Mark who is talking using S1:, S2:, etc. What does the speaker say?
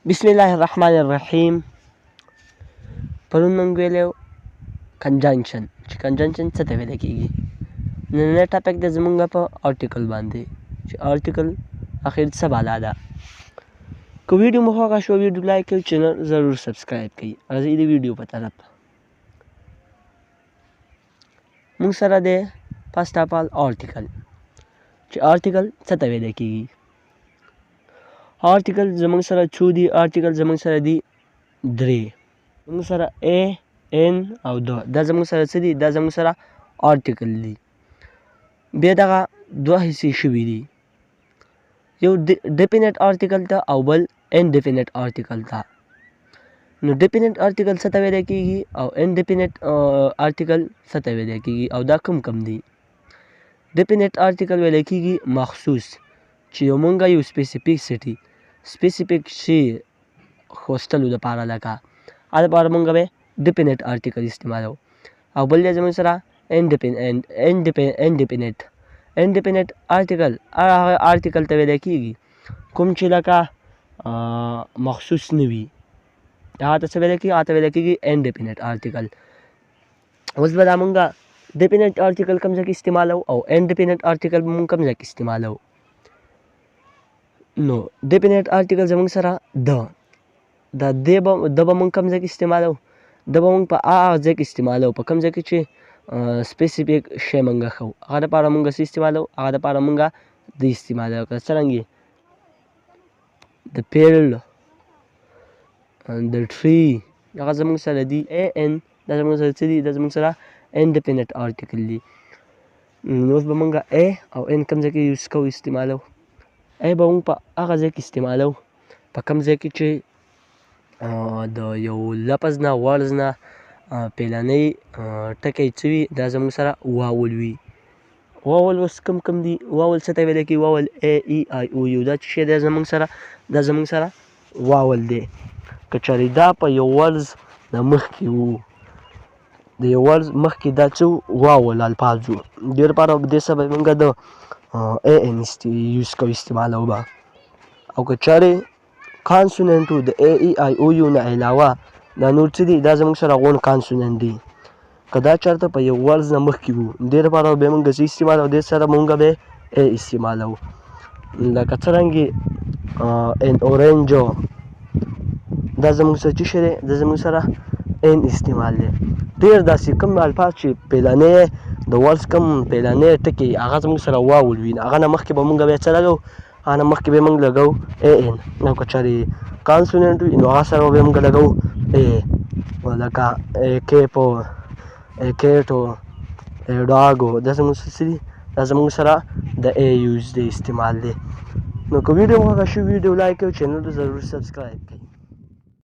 S1: बिस्मिल्लाहिर्रहमानिर्रहीम परुन मोंग वेलेव conjunction چې conjunction څه ته ویل کېږي. نننی ټاپک د زمونږ په آرټیکل باندې چې آرټیکل اخر څه بالا ده. که ویډیو مو خوښه شوه ویډیو لایک کړئ، چینل ضرور سبسکرایب کړئ. راځئ د ویډیو په طرف. موږ سره دی فرسٹ اف آل آرټیکل چې آرټیکل څه ته ویل کېږي. آرټیکل زمونږ سره څو دي؟ آرټیکل زمونږ سره دي درې. زمونږ سره A N او دا زمونږ سره څه دي؟ دا زمونږ سره آرټیکل دي. بیا دغه دوه حصې شوي دي، یو ډیفینټ آرټیکل ته او بل انډیفینټ آرټیکل ته. نو ډیفینټ آرټیکل څه ته ویل کېږي او انډیفینټ آرټیکل څه ته ویل کېږي او دا کوم کوم دي؟ ډیفینټ آرټیکل ویل کېږي مخصوص چې یو مونږ یو سپیسیفیک شي خوستلو دپاره، لکه هغه دپاره مونږ به ډیفینټ آرټیکل استعمالو. او بل دی زموږ سره انډیفینټ آرټیکل. هغه آرټیکل ته ویل کېږي کوم چې لکه مخصوص نه وي، هغه ته څه ویل کېږي؟ هغه ته ویل کېږي انډیفینټ آرټیکل. اوس به دا مونږ ډیفینټ آرټیکل کوم ځای کې استعمالو او انډیفینټ آرټیکل به مونږ کوم ځای کې استعمالو. نو ډیفینټ آرټیکل زموږ سره دا د به مونږ کوم ځای کې استعمالو؟ د به مونږ په هغه ځای کې استعمالو په کوم ځای کې چې سپیسیفیک شی مونږ ښو. هغه دپاره مونږ څه استعمالو؟ هغه دپاره مونږ د استعمالو که څرنګې د فیلډ د ټري، هغه زموږ سره دي AN. دا زموږ سره څه دي؟ دا زموږ سره انډیفینټ آرټیکل دي. اوس به مونږ A او N کوم ځای کې یوز کوو؟ استعمالو. A به مونږ په هغه ځای کې استعمالو په کوم ځای کې چې د یو لفظ نه ورډز نه پیلنی ټکی څه وي؟ دا زموږ سره واول وي. واول اوس کوم کوم دي؟ واول څه ته ویل کېږي؟ واول A E I O U. دا چې شی دی دا زموږ سره واول دی. که چېرې دا په یو ورډز نه مخکې وو، د یو ورډز مخکې دا څه واول الفاظ وو، دې لپاره دې سره به مونږ د AN یوز کوو، استعمالو به. او که چېرې کانسوننټ وو د A E I O U نه علاوه دا نور څه دي؟ دا زموږ سره غون کانسوننټ دي. که دا چېرته په یو ورډز نه مخکې وو، دې لپاره به مونږ څه استعمالو؟ دې سره مونږ به A استعمالو. لکه څرنګې ان اورنجو، دا زموږ سره څه شی دی؟ دا زموږ سره N استعمال دی. ډېر داسې کوم الفاظ چې پیلنی د ورډز کوم پیلنی ټکي هغه زموږ سره واول وي، هغه نه مخکې به مونږ بیا څه لګوو؟ هغه نه مخکې به مونږ لګوو AN. او که چېرې کانسوننټ وي نو هغه سره به مونږ لګوو A. لکه کیپو، کیټو، ډاګو، دا زموږ سره څه دي؟ دا زموږ سره د A یوز دی، استعمال دی. نو که ویډیو خوښه شوي ویډیو لایک کړئ، چینل ته ضرور سبسکرایب کړئ.